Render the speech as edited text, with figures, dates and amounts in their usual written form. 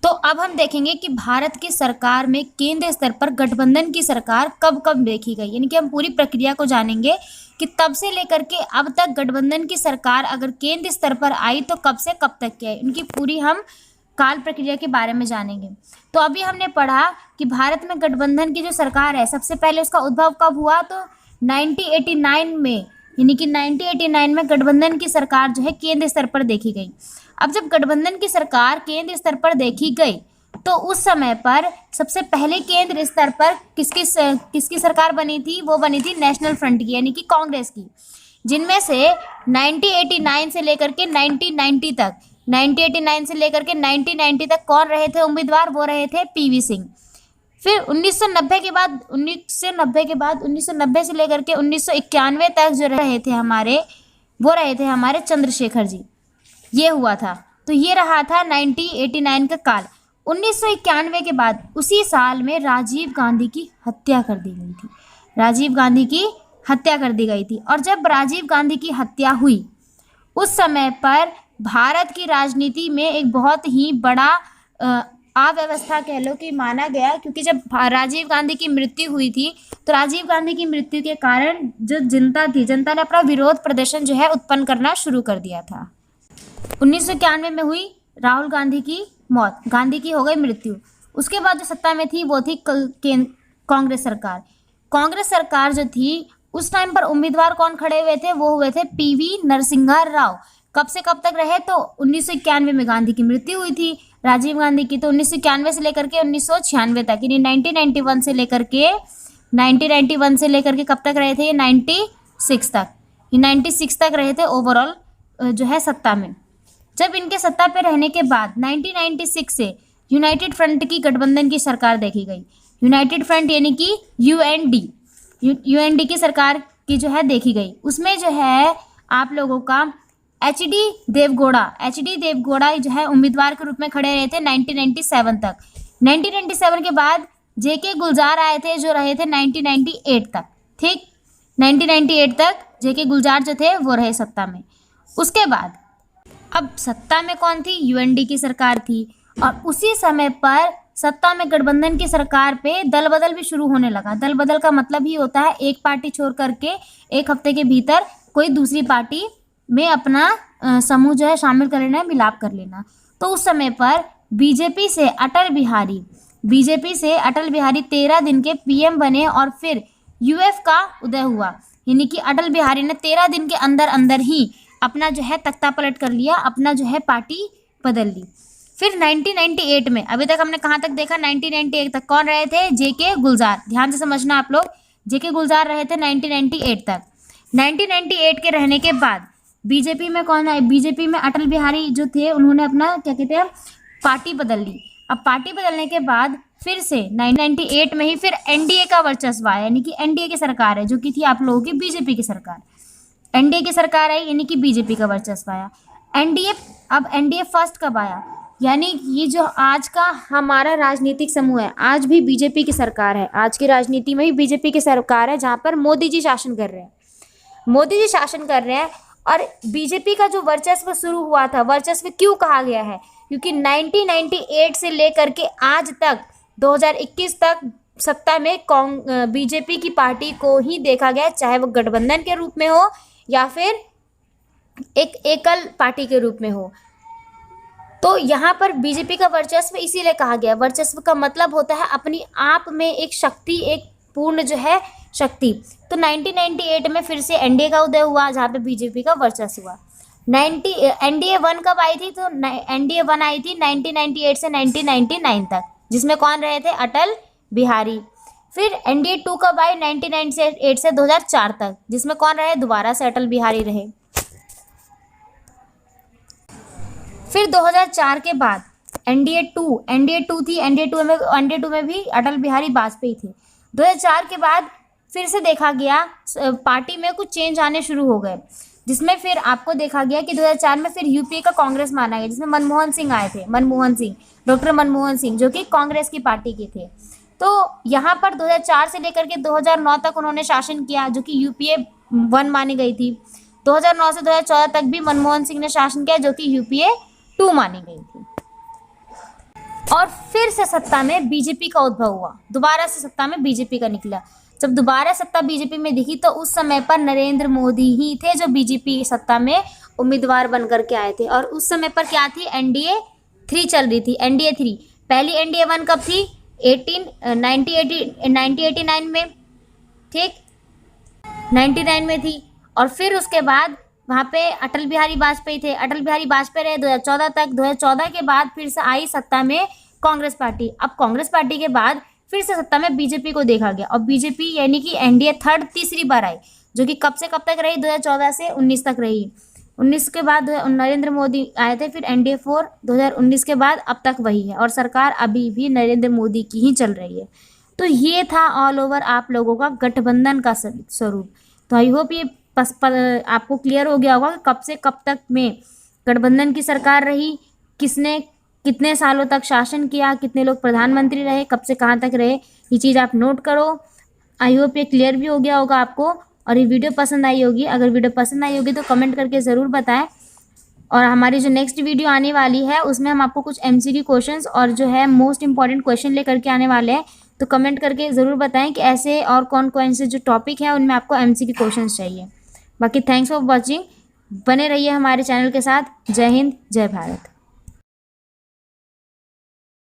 तो अब हम देखेंगे कि भारत की सरकार में केंद्र स्तर पर गठबंधन की सरकार कब कब देखी गई, यानी कि हम पूरी प्रक्रिया को जानेंगे कि तब से लेकर के अब तक गठबंधन की सरकार अगर केंद्र स्तर पर आई तो कब से कब तक की आई, उनकी पूरी हम काल प्रक्रिया के बारे में जानेंगे। तो अभी हमने पढ़ा कि भारत में गठबंधन की जो सरकार है सबसे पहले उसका उद्भव कब हुआ, तो 1989 में, यानी कि 1989 में गठबंधन की सरकार जो है केंद्र स्तर पर देखी गई। अब जब गठबंधन की सरकार केंद्र स्तर पर देखी गई तो उस समय पर सबसे पहले केंद्र स्तर पर किसकी सरकार बनी थी, वो बनी थी नेशनल फ्रंट की, यानी कि कांग्रेस की, जिनमें से 1989 से लेकर के 1990 तक 1989 से लेकर के 1990 तक कौन रहे थे उम्मीदवार, वो रहे थे पीवी सिंह। फिर 1990 के बाद 1990 से लेकर के 1991 तक जो रहे थे हमारे, वो रहे थे हमारे चंद्रशेखर जी। ये हुआ था, तो ये रहा था 1989 का काल। 1991 के बाद उसी साल में राजीव गांधी की हत्या कर दी गई थी। राजीव गांधी की हत्या कर दी गई थी, और जब राजीव गांधी की हत्या हुई उस समय पर भारत की राजनीति में एक बहुत ही बड़ा अव्यवस्था कह लो कि माना गया, क्योंकि जब राजीव गांधी की मृत्यु हुई थी तो राजीव गांधी की मृत्यु के कारण जो जनता थी, जनता ने अपना विरोध प्रदर्शन जो है उत्पन्न करना शुरू कर दिया था। 1991 में हुई राहुल गांधी की मौत, गांधी की हो गई मृत्यु। उसके बाद जो सत्ता में थी वो थी कांग्रेस सरकार। कांग्रेस सरकार जो थी उस टाइम पर उम्मीदवार कौन खड़े हुए थे, वो हुए थे पीवी नरसिम्हा राव। कब से कब तक रहे, तो 1991 में गांधी की मृत्यु हुई थी राजीव गांधी की, तो 1991 से लेकर के 1996 तक, यानी 1991 से लेकर के कब तक रहे थे, ये 96 तक रहे थे ओवरऑल जो है सत्ता में। जब इनके सत्ता पे रहने के बाद 1996 से यूनाइटेड फ्रंट की गठबंधन की सरकार देखी गई। यूनाइटेड फ्रंट यानी कि यूएनडी की सरकार की जो है देखी गई। उसमें जो है आप लोगों का एच डी देवगौड़ा जो है उम्मीदवार के रूप में खड़े रहे थे 1997 तक। 1997 के बाद जेके गुलजार आए थे जो रहे थे 1998 तक। ठीक, 1998 तक जेके गुलजार जो थे वो रहे सत्ता में। उसके बाद अब सत्ता में कौन थी, यूएनडी की सरकार थी, और उसी समय पर सत्ता में गठबंधन की सरकार पे दल बदल भी शुरू होने लगा। दल बदल का मतलब ही होता है एक पार्टी छोड़ करके एक हफ्ते के भीतर कोई दूसरी पार्टी में अपना समूह जो है शामिल कर लेना, मिलाप कर लेना। तो उस समय पर बीजेपी से अटल बिहारी 13 दिन के पीएम बने, और फिर यूएफ का उदय हुआ, यानी कि अटल बिहारी ने 13 दिन के अंदर अंदर ही अपना जो है तख्ता पलट कर लिया, अपना जो है पार्टी बदल ली। फिर 1998 में, अभी तक हमने कहाँ तक देखा, 1998 तक कौन रहे थे, जेके गुलजार। ध्यान से समझना आप लोग, जेके गुलजार रहे थे 1998 तक। 1998 के रहने के बाद बीजेपी में कौन आए, बीजेपी में अटल बिहारी जो थे उन्होंने अपना क्या कहते हैं पार्टी बदल ली। अब पार्टी बदलने के बाद फिर से 1998 में ही फिर एनडीए का वर्चस्व आया, यानी कि एनडीए की सरकार है जो कि थी आप लोगों की बीजेपी की सरकार। एनडीए की सरकार आई यानी कि बीजेपी का वर्चस्व आया। अब एनडीए फर्स्ट कब आया, यानी ये जो आज का हमारा राजनीतिक समूह है आज भी बीजेपी की सरकार है। आज की राजनीति में ही बीजेपी की सरकार है, जहाँ पर मोदी जी शासन कर रहे हैं। और बीजेपी का जो वर्चस्व शुरू हुआ था, वर्चस्व क्यों कहा गया है, क्योंकि 1998 से लेकर के आज तक 2021 तक सत्ता में बीजेपी की पार्टी को ही देखा गया, चाहे वो गठबंधन के रूप में हो या फिर एक एकल पार्टी के रूप में हो। तो यहाँ पर बीजेपी का वर्चस्व इसीलिए कहा गया, वर्चस्व का मतलब होता है अपनी आप में एक शक्ति, एक पूर्ण जो है शक्ति। तो 1998 में फिर से एनडीए का उदय हुआ, जहाँ पे बीजेपी का वर्चस्व हुआ। एनडीए 1 कब आई थी, तो एनडीए 1 आई थी 1998 से 1999 तक, जिसमें कौन रहे थे, अटल बिहारी। फिर एनडीए 2 कब आई, 1998 से 2004 तक, जिसमें कौन रहे, दोबारा से अटल बिहारी रहे। फिर 2004 के बाद एनडीए 2 थी, एनडीए 2 में भी अटल बिहारी वाजपेयी थे। 2004 के बाद फिर से देखा गया पार्टी में कुछ चेंज आने शुरू हो गए, जिसमें फिर आपको देखा गया कि 2004 में फिर यूपीए का कांग्रेस माना गया, जिसमें मनमोहन सिंह आए थे, डॉक्टर मनमोहन सिंह, जो कि कांग्रेस की पार्टी के थे। तो यहाँ पर 2004 से लेकर के 2009 तक उन्होंने शासन किया, जो कि यूपीए 1 मानी गई थी। 2009 से 2014 तक भी मनमोहन सिंह ने शासन किया, जो कि यूपीए 2 मानी गई थी। और फिर से सत्ता में बीजेपी का उद्भव हुआ, दोबारा से सत्ता में बीजेपी का निकला। जब दोबारा सत्ता बीजेपी में दिखी तो उस समय पर नरेंद्र मोदी ही थे जो बीजेपी की सत्ता में उम्मीदवार बन करके आए थे। और उस समय पर क्या थी, एनडीए 3 चल रही थी, एनडीए 3। पहली एनडीए 1 कब थी, 1989 में, ठीक, 99 में थी। और फिर उसके बाद वहाँ पे अटल बिहारी वाजपेयी थे, अटल बिहारी वाजपेयी रहे 2014 तक। 2014 के बाद फिर से आई सत्ता में कांग्रेस पार्टी। अब कांग्रेस पार्टी के बाद फिर से सत्ता में बीजेपी को देखा गया, और बीजेपी यानी कि एनडीए थर्ड तीसरी बार आई, जो कि कब से कब तक रही, 2014 से 19 तक रही। 19 के बाद नरेंद्र मोदी आए थे, फिर एनडीए 4 2019 के बाद अब तक वही है, और सरकार अभी भी नरेंद्र मोदी की ही चल रही है। तो ये था ऑल ओवर आप लोगों का गठबंधन का स्वरूप। तो आई होप ये आपको क्लियर हो गया होगा कि कब से कब तक में गठबंधन की सरकार रही, किसने कितने सालों तक शासन किया, कितने लोग प्रधानमंत्री रहे, कब से कहाँ तक रहे, ये चीज़ आप नोट करो। आई होप ये क्लियर भी हो गया होगा आपको, और ये वीडियो पसंद आई होगी। अगर वीडियो पसंद आई होगी तो कमेंट करके ज़रूर बताएं। और हमारी जो नेक्स्ट वीडियो आने वाली है उसमें हम आपको कुछ एमसीक्यू क्वेश्चंस और जो है मोस्ट इंपॉर्टेंट क्वेश्चन लेकर के आने वाले हैं। तो कमेंट करके ज़रूर बताएं कि ऐसे और कौन कौन से जो टॉपिक हैं उनमें आपको एमसीक्यू क्वेश्चंस चाहिए। बाकी थैंक्स फॉर वॉचिंग, बने रहिए हमारे चैनल के साथ। जय हिंद, जय भारत।